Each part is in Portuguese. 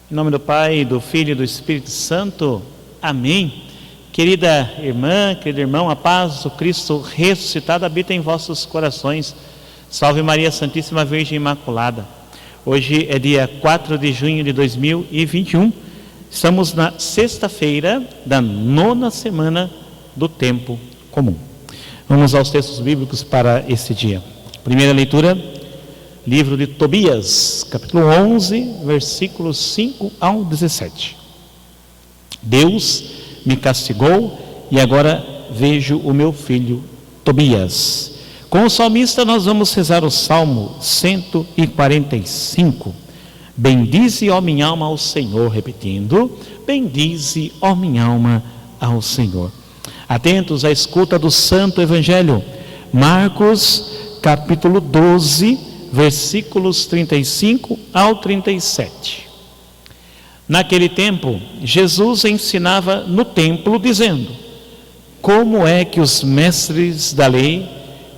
Em nome do Pai, do Filho e do Espírito Santo. Amém. Querida irmã, querido irmão, a paz do Cristo ressuscitado habita em vossos corações. Salve Maria Santíssima Virgem Imaculada. Hoje é dia 4 de junho de 2021. Estamos na sexta-feira da 9ª semana do tempo comum. Vamos aos textos bíblicos para este dia. Primeira leitura, livro de Tobias, capítulo 11, versículos 5 ao 17. Deus me castigou e agora vejo o meu filho Tobias. Com o salmista nós vamos rezar o Salmo 145. Bendize, ó minha alma, ao Senhor. Repetindo, bendize, ó minha alma, ao Senhor. Atentos à escuta do Santo Evangelho. Marcos, capítulo 12, versículos 35 ao 37. Naquele tempo, Jesus ensinava no templo, dizendo: como é que os mestres da lei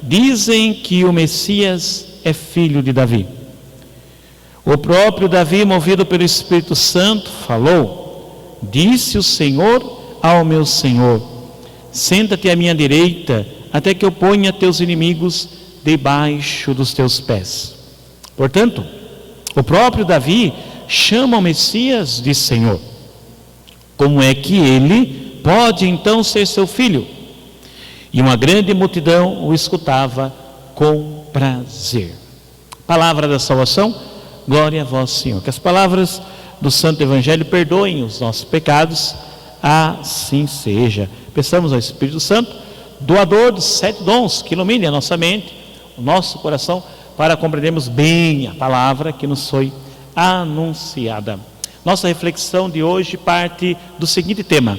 dizem que o Messias é filho de Davi? O próprio Davi, movido pelo Espírito Santo, falou: disse o Senhor ao meu Senhor: senta-te à minha direita, até que eu ponha teus inimigos debaixo dos teus pés. Portanto, o próprio Davi chama o Messias de Senhor. Como é que ele pode então ser seu filho? E uma grande multidão o escutava com prazer. Palavra da salvação, glória a vós, Senhor. Que as palavras do Santo Evangelho perdoem os nossos pecados, assim seja. Peçamos ao Espírito Santo, doador dos 7 dons, que ilumine a nossa mente, o nosso coração, para compreendermos bem a palavra que nos foi anunciada. Nossa reflexão de hoje parte do seguinte tema: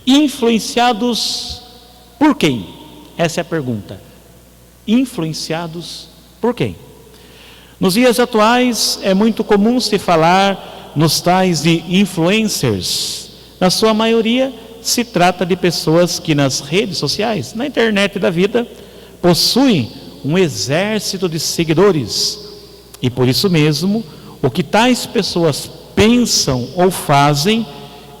influenciados por quem? Essa é a pergunta. Influenciados por quem? Nos dias atuais é muito comum se falar nos tais de influencers. Na sua maioria se trata de pessoas que nas redes sociais, na internet da vida, possuem um exército de seguidores, e por isso mesmo o que tais pessoas pensam ou fazem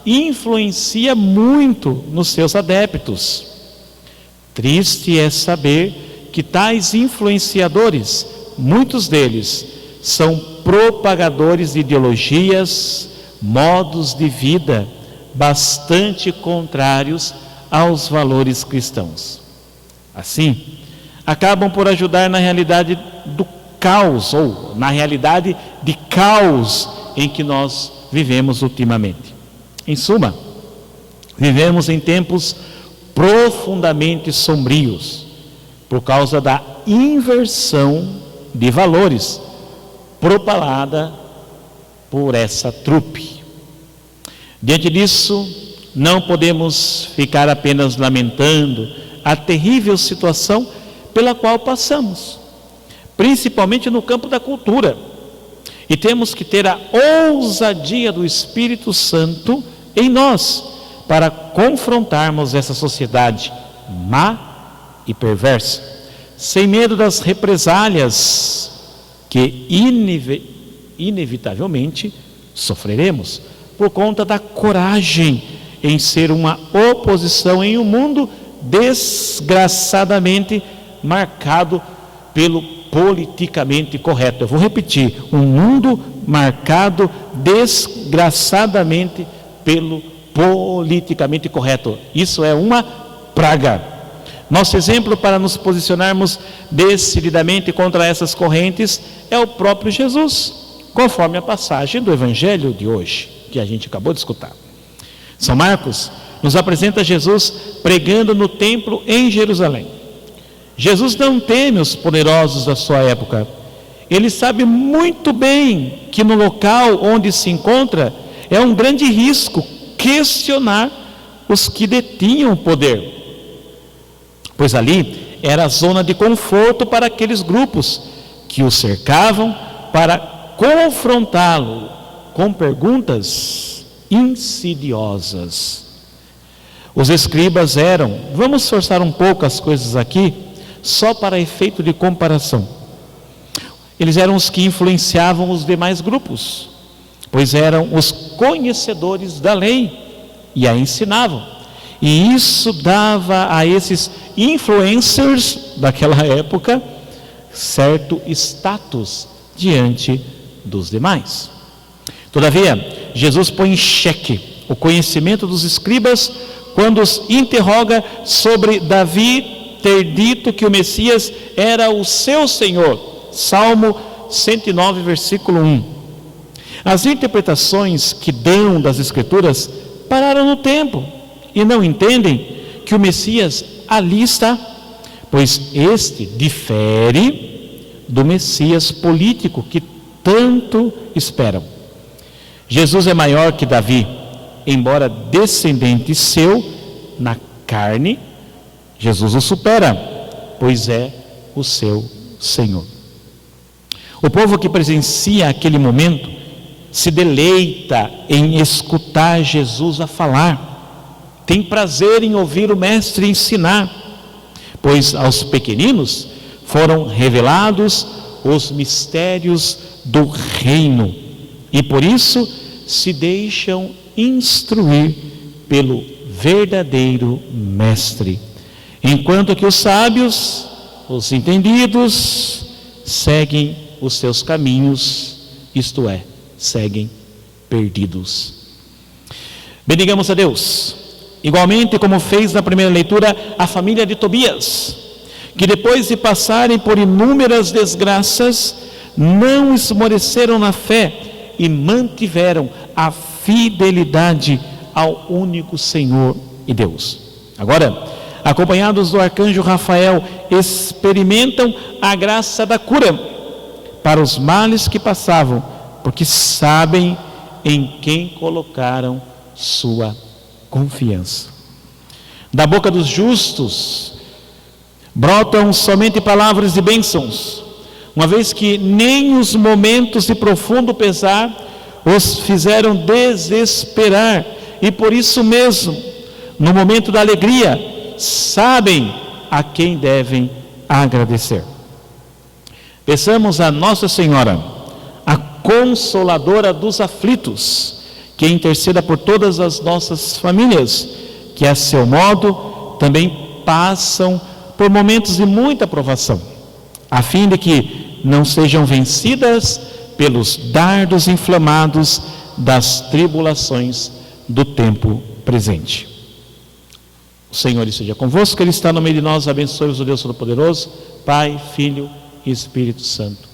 influencia muito nos seus adeptos. Triste é saber que tais influenciadores, muitos deles são propagadores de ideologias, modos de vida bastante contrários aos valores cristãos. Assim, acabam por ajudar na realidade do caos, ou na realidade de caos em que nós vivemos ultimamente. Em suma, vivemos em tempos profundamente sombrios, por causa da inversão de valores propalada por essa trupe. Diante disso, não podemos ficar apenas lamentando a terrível situação pela qual passamos, principalmente no campo da cultura, e temos que ter a ousadia do Espírito Santo em nós para confrontarmos essa sociedade má e perversa, sem medo das represálias que inevitavelmente sofreremos por conta da coragem em ser uma oposição em um mundo desgraçadamente marcado pelo politicamente correto. Eu vou repetir: um mundo marcado desgraçadamente pelo politicamente correto. Isso é uma praga. Nosso exemplo para nos posicionarmos decididamente contra essas correntes é o próprio Jesus, conforme a passagem do Evangelho de hoje, que a gente acabou de escutar. São Marcos nos apresenta Jesus pregando no templo em Jerusalém. Jesus não teme os poderosos da sua época. Ele sabe muito bem que no local onde se encontra é um grande risco questionar os que detinham o poder, pois ali era a zona de conforto para aqueles grupos que o cercavam para confrontá-lo com perguntas insidiosas. Os escribas eram, vamos forçar um pouco as coisas aqui, só para efeito de comparação, eles eram os que influenciavam os demais grupos. pois eram os conhecedores da lei e a ensinavam. E isso dava a esses influencers daquela época certo status diante dos demais. Todavia, Jesus põe em xeque o conhecimento dos escribas quando os interroga sobre Davi ter dito que o Messias era o seu Senhor. Salmo 109, versículo 1. As interpretações que dão das Escrituras pararam no tempo e não entendem que o Messias ali está, pois este difere do Messias político que tanto esperam. Jesus é maior que Davi, embora descendente seu na carne. Jesus o supera, pois é o seu Senhor. O povo que presencia aquele momento se deleita em escutar Jesus a falar, tem prazer em ouvir o Mestre ensinar, pois aos pequeninos foram revelados os mistérios do reino, e por isso se deixam instruir pelo verdadeiro Mestre, enquanto que os sábios, os entendidos, seguem os seus caminhos, isto é, seguem perdidos. Bendigamos a Deus, igualmente como fez na primeira leitura a família de Tobias, que depois de passarem por inúmeras desgraças, não esmoreceram na fé e mantiveram a fidelidade ao único Senhor e Deus. Agora, acompanhados do arcanjo Rafael, experimentam a graça da cura para os males que passavam, porque sabem em quem colocaram sua confiança. Da boca dos justos brotam somente palavras de bênçãos, uma vez que nem os momentos de profundo pesar os fizeram desesperar, e por isso mesmo, no momento da alegria, sabem a quem devem agradecer. Peçamos a Nossa Senhora, a Consoladora dos aflitos, que interceda por todas as nossas famílias, que a seu modo também passam por momentos de muita provação, a fim de que não sejam vencidas pelos dardos inflamados das tribulações do tempo presente. O Senhor esteja convosco, Ele está no meio de nós. Abençoe-vos o Deus Todo-Poderoso, Pai, Filho e Espírito Santo.